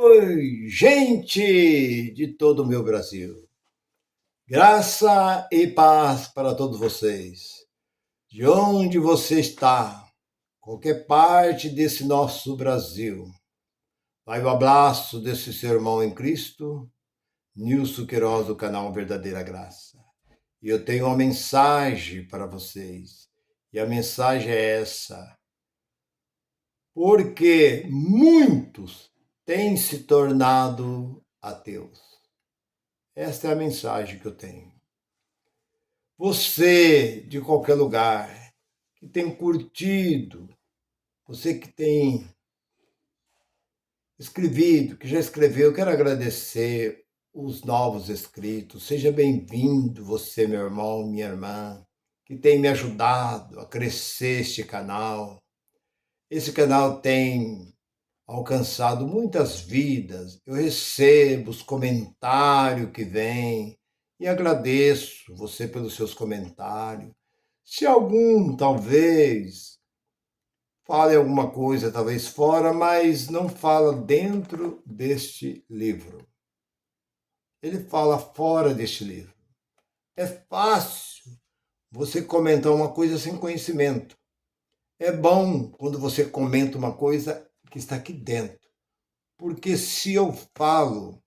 Oi, gente de todo o meu Brasil. Graça e paz para todos vocês. De onde você está, qualquer parte desse nosso Brasil. Vai o abraço desse seu irmão em Cristo, Nilson Queiroz, do canal Verdadeira Graça. E eu tenho uma mensagem para vocês. E a mensagem é essa. Porque muitos têm se tornado ateus. Esta é a mensagem que eu tenho. Você, de qualquer lugar, que tem curtido, você que tem escrevido, que já escreveu, eu quero agradecer os novos inscritos. Seja bem-vindo, você, meu irmão, minha irmã, que tem me ajudado a crescer este canal. Esse canal tem alcançado muitas vidas. Eu recebo os comentários que vêm e agradeço você pelos seus comentários. Se algum, talvez, fale alguma coisa, talvez fora, mas não fala dentro deste livro. Ele fala fora deste livro. É fácil você comentar uma coisa sem conhecimento. É bom quando você comenta uma coisa que está aqui dentro. Porque se eu falo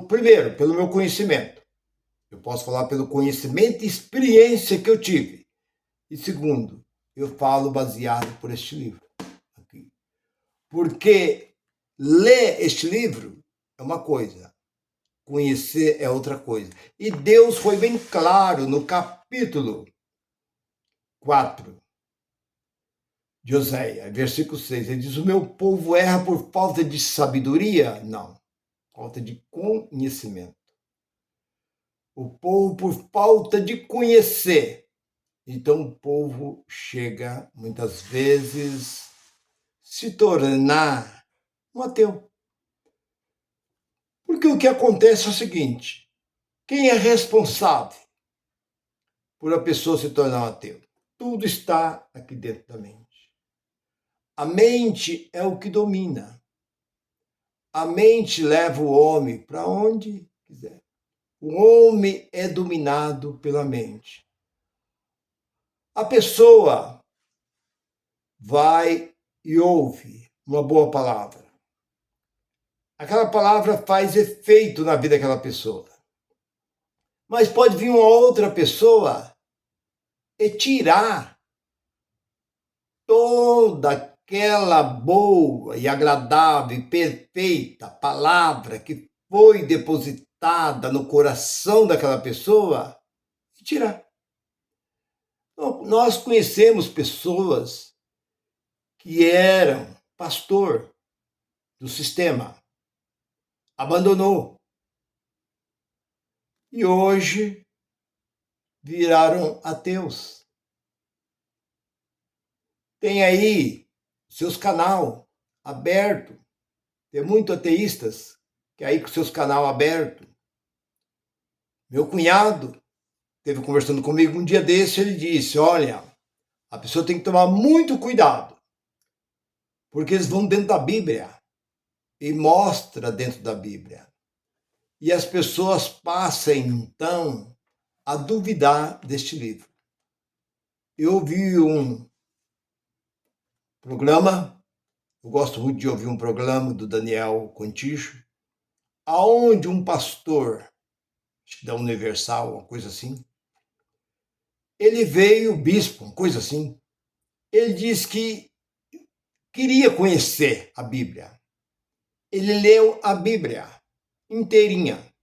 primeiro pelo meu conhecimento. Eu posso falar pelo conhecimento e experiência que eu tive. E segundo, eu falo baseado por este livro aqui. Porque ler este livro é uma coisa, conhecer é outra coisa. E Deus foi bem claro no capítulo 4 de Oséias, versículo 6. Ele diz: o meu povo erra por falta de sabedoria? Não. Falta de conhecimento. O povo por falta de conhecer. Então o povo chega, muitas vezes, se tornar um ateu. Porque o que acontece é o seguinte: quem é responsável por a pessoa se tornar um ateu? Tudo está aqui dentro da mente. A mente é o que domina. A mente leva o homem para onde quiser. O homem é dominado pela mente. A pessoa vai e ouve uma boa palavra. Aquela palavra faz efeito na vida daquela pessoa. Mas pode vir uma outra pessoa e tirar toda aquela boa e agradável e perfeita palavra que foi depositada no coração daquela pessoa e tirar. Nós conhecemos pessoas que eram pastor do sistema, abandonou e hoje viraram ateus. Tem aí seus canal aberto, tem muitos ateístas que aí com seus canal aberto. Meu cunhado esteve conversando comigo um dia desse, ele disse: olha, a pessoa tem que tomar muito cuidado, porque eles vão dentro da Bíblia e mostra dentro da Bíblia. E as pessoas passam, então, a duvidar deste livro. Eu ouvi um programa, eu gosto muito de ouvir um programa do Daniel Contijo, aonde um pastor, acho que da Universal, uma coisa assim, ele veio, bispo, uma coisa assim, ele disse que queria conhecer a Bíblia. Ele leu a Bíblia inteirinha.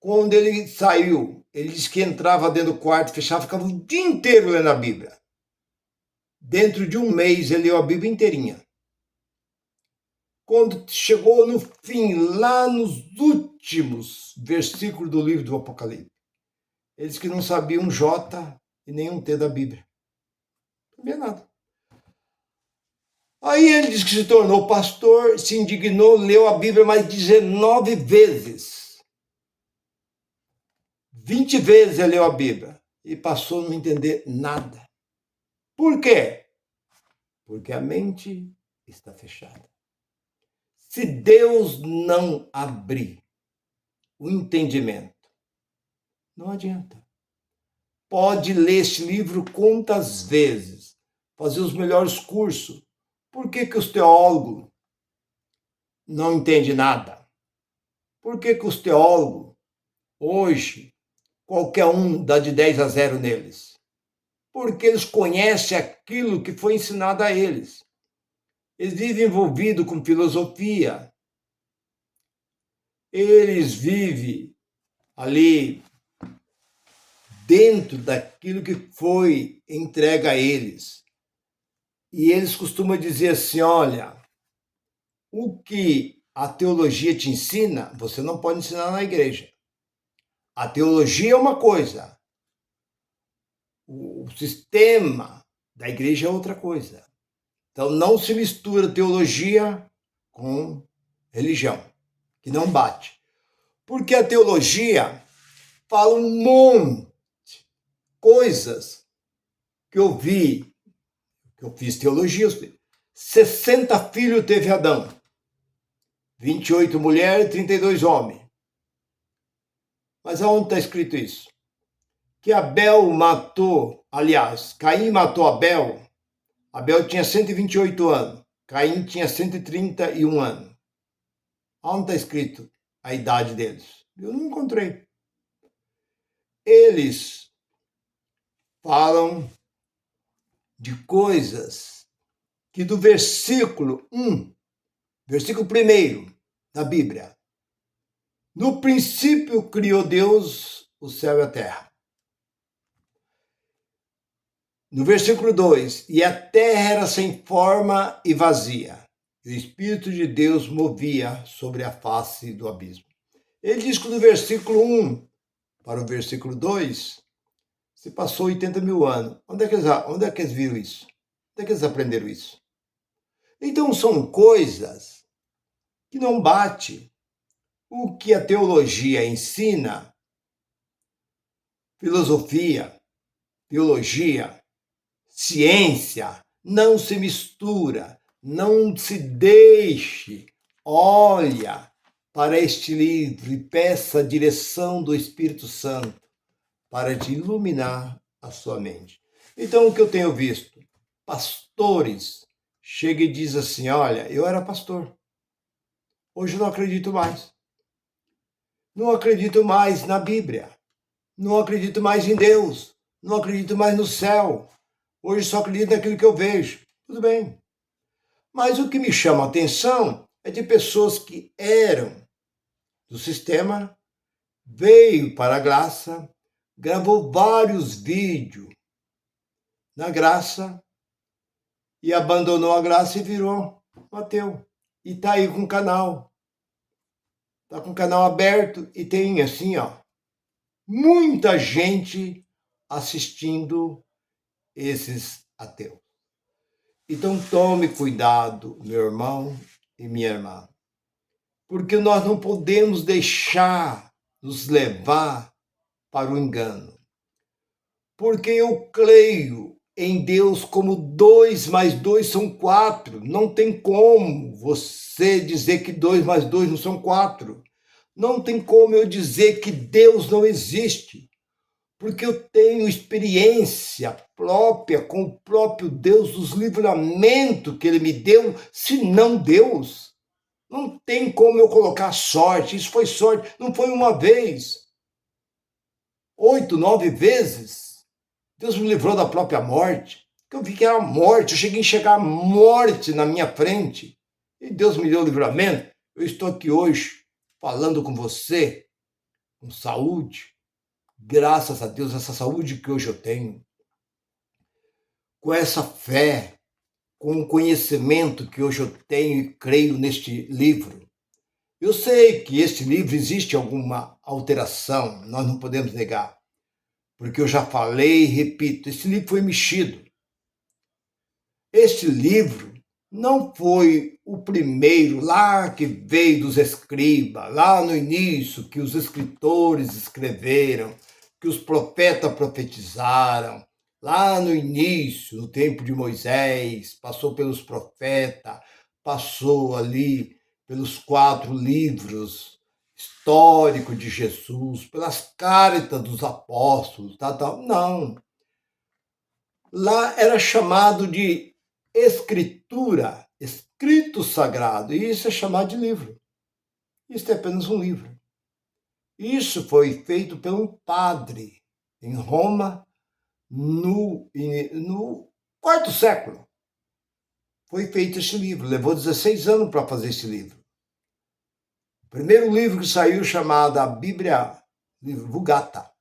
Quando ele saiu, ele disse que entrava dentro do quarto, fechava, ficava o dia inteiro lendo a Bíblia. Dentro de um mês, ele leu a Bíblia inteirinha. Quando chegou no fim, lá nos últimos versículos do livro do Apocalipse, ele disse que não sabia um J e nem um T da Bíblia. Não sabia nada. Aí ele disse que se tornou pastor, se indignou, leu a Bíblia mais 19 vezes. 20 vezes ele leu a Bíblia e passou a não entender nada. Por quê? Porque a mente está fechada. Se Deus não abrir o entendimento, não adianta. Pode ler este livro quantas vezes, fazer os melhores cursos. Por que os teólogos não entendem nada? Por que os teólogos, hoje, qualquer um dá de 10 a 0 neles? Porque eles conhecem aquilo que foi ensinado a eles. Eles vivem envolvidos com filosofia. Eles vivem ali dentro daquilo que foi entregue a eles. E eles costumam dizer assim, olha, o que a teologia te ensina, você não pode ensinar na igreja. A teologia é uma coisa, o sistema da igreja é outra coisa. Então não se mistura teologia com religião, que não bate. Porque a teologia fala um monte de coisas que eu vi, que eu fiz teologia, 60 filhos teve Adão, 28 mulheres e 32 homens. Mas aonde está escrito isso? Que Abel matou, aliás, Caim matou Abel. Abel tinha 128 anos, Caim tinha 131 anos. Onde está escrito a idade deles? Eu não encontrei. Eles falam de coisas que do versículo 1, versículo 1 da Bíblia, no princípio criou Deus o céu e a terra. No versículo 2, e a terra era sem forma e vazia, e o Espírito de Deus movia sobre a face do abismo. Ele diz que do versículo 1 para o versículo 2, se passou 80 mil anos. Onde é que eles viram isso? Onde é que eles aprenderam isso? Então são coisas que não bate. O que a teologia ensina, filosofia, teologia, ciência, não se mistura, não se deixe, olha para este livro e peça a direção do Espírito Santo para te iluminar a sua mente. Então, o que eu tenho visto? Pastores chegam e dizem assim, olha, eu era pastor, hoje não acredito mais. Não acredito mais na Bíblia, não acredito mais em Deus, não acredito mais no céu. Hoje só acredito naquilo que eu vejo. Tudo bem. Mas o que me chama a atenção é de pessoas que eram do sistema, veio para a graça, gravou vários vídeos na graça e abandonou a graça e virou um ateu. E está aí com o canal. Está com o canal aberto e tem assim, ó, muita gente assistindo esses ateus. Então tome cuidado, meu irmão e minha irmã, porque nós não podemos deixar nos levar para o engano. Porque eu creio em Deus como 2 mais 2 são 4. Não tem como você dizer que 2 mais 2 não são 4. Não tem como eu dizer que Deus não existe. Porque eu tenho experiência própria com o próprio Deus, dos livramentos que Ele me deu, se não Deus. Não tem como eu colocar sorte, isso foi sorte, não foi uma vez. 8, 9 vezes. Deus me livrou da própria morte, que eu vi que era morte, eu cheguei a enxergar a morte na minha frente, e Deus me deu o livramento. Eu estou aqui hoje falando com você, com saúde, graças a Deus, essa saúde que hoje eu tenho, com essa fé, com o conhecimento que hoje eu tenho e creio neste livro. Eu sei que este livro existe alguma alteração, nós não podemos negar, porque eu já falei e repito, esse livro foi mexido. Este livro não foi o primeiro lá que veio dos escribas, lá no início, que os escritores escreveram, que os profetas profetizaram, lá no início, no tempo de Moisés, passou pelos profetas, passou ali pelos 4 livros históricos de Jesus, pelas cartas dos apóstolos, tal. Não. Lá era chamado de escritura, escrito sagrado, e isso é chamado de livro. Isso é apenas um livro. Isso foi feito por um padre em Roma no 4º século. Foi feito esse livro, levou 16 anos para fazer esse livro. O primeiro livro que saiu chamado a Bíblia, livro Vulgata,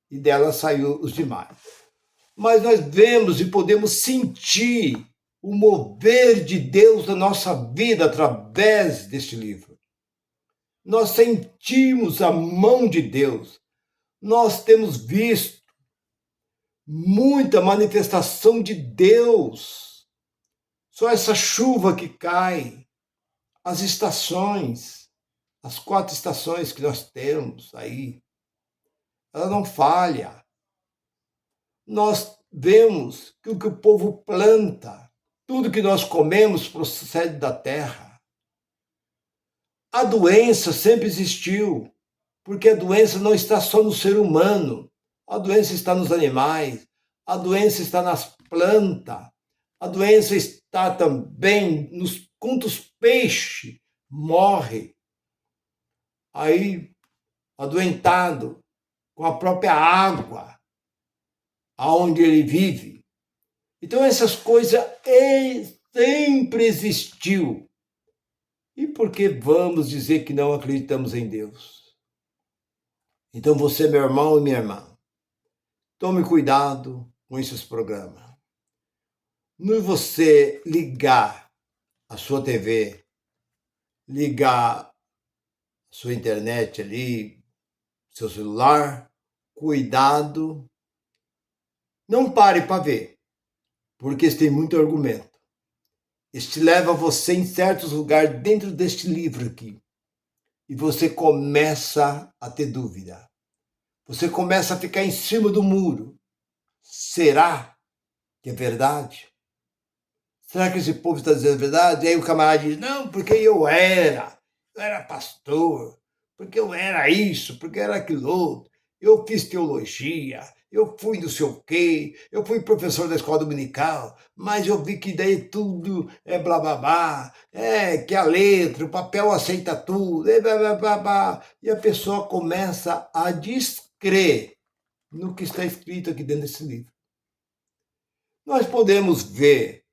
e dela saiu os demais. Mas nós vemos e podemos sentir o mover de Deus na nossa vida através deste livro. Nós sentimos a mão de Deus. Nós temos visto muita manifestação de Deus. Só essa chuva que cai, as estações, as 4 estações que nós temos aí, ela não falha. Nós vemos que o que o povo planta, tudo que nós comemos procede da terra. A doença sempre existiu, porque a doença não está só no ser humano, a doença está nos animais, a doença está nas plantas, a doença está também nos quantos peixes morrem aí adoentado com a própria água aonde ele vive. Então essas coisas sempre existiu. E por que vamos dizer que não acreditamos em Deus? Então você, meu irmão e minha irmã, tome cuidado com esses programas. Não você ligar a sua TV, ligar a sua internet ali, seu celular, cuidado. Não pare para ver, porque tem muito argumento. Este leva você em certos lugares dentro deste livro aqui. E você começa a ter dúvida. Você começa a ficar em cima do muro. Será que é verdade? Será que esse povo está dizendo a verdade? E aí o camarada diz, não, porque eu era pastor, porque eu era isso, porque era aquilo outro. Eu fiz teologia, eu fui não sei o quê, eu fui professor da escola dominical, mas eu vi que daí tudo é blá blá blá, que a letra, o papel aceita tudo, blá blá blá blá. E a pessoa começa a descrer no que está escrito aqui dentro desse livro. Nós podemos ver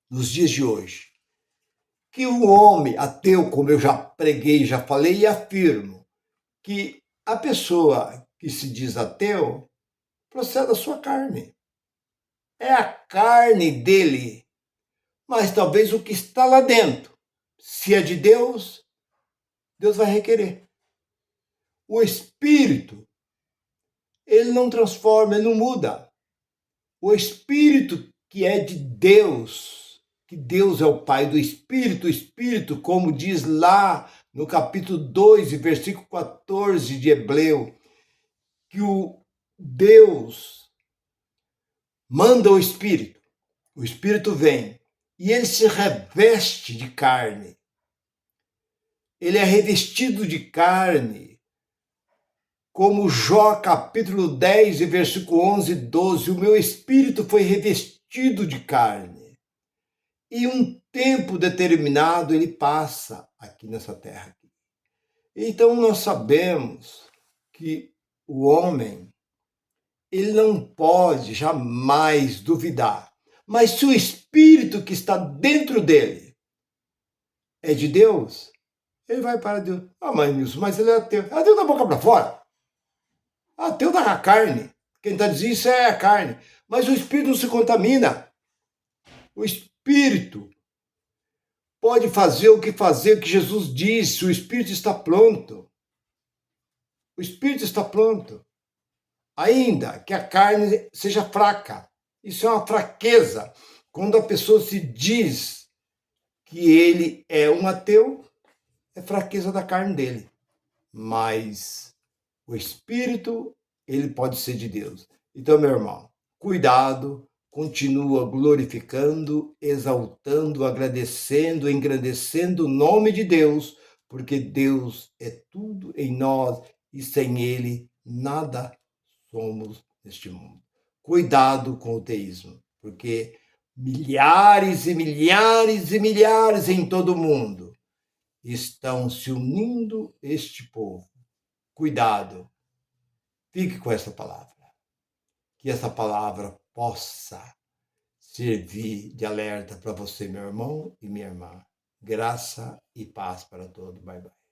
nos dias de hoje que o homem ateu, como eu já preguei, já falei e afirmo, que a pessoa que se diz ateu procede da sua carne. É a carne dele, mas talvez o que está lá dentro, se é de Deus, Deus vai requerer. O espírito, ele não transforma, ele não muda. O espírito que é de Deus, que Deus é o Pai do Espírito, o Espírito, como diz lá no capítulo 2, versículo 14 de Hebreu, que o Deus manda o Espírito vem, e ele se reveste de carne. Ele é revestido de carne, como Jó capítulo 10, versículo 11 e 12, o meu espírito foi revestido de carne. E um tempo determinado ele passa aqui nessa terra. Então nós sabemos que o homem, ele não pode jamais duvidar. Mas se o espírito que está dentro dele é de Deus, ele vai para Deus. Mas Nilson, mas ele é ateu. Ateu da boca para fora. Ateu da carne. Quem está dizendo isso é a carne. Mas o espírito não se contamina. O espírito pode fazer o que Jesus disse. O espírito está pronto. O espírito está pronto. Ainda que a carne seja fraca. Isso é uma fraqueza. Quando a pessoa se diz que ele é um ateu, é fraqueza da carne dele. Mas o espírito, ele pode ser de Deus. Então, meu irmão, cuidado continua glorificando, exaltando, agradecendo, engrandecendo o nome de Deus, porque Deus é tudo em nós e sem Ele nada somos neste mundo. Cuidado com o teísmo, porque milhares e milhares e milhares em todo o mundo estão se unindo este povo. Cuidado, fique com essa palavra. Que essa palavra possa servir de alerta para você, meu irmão e minha irmã. Graça e paz para todos. Bye, bye.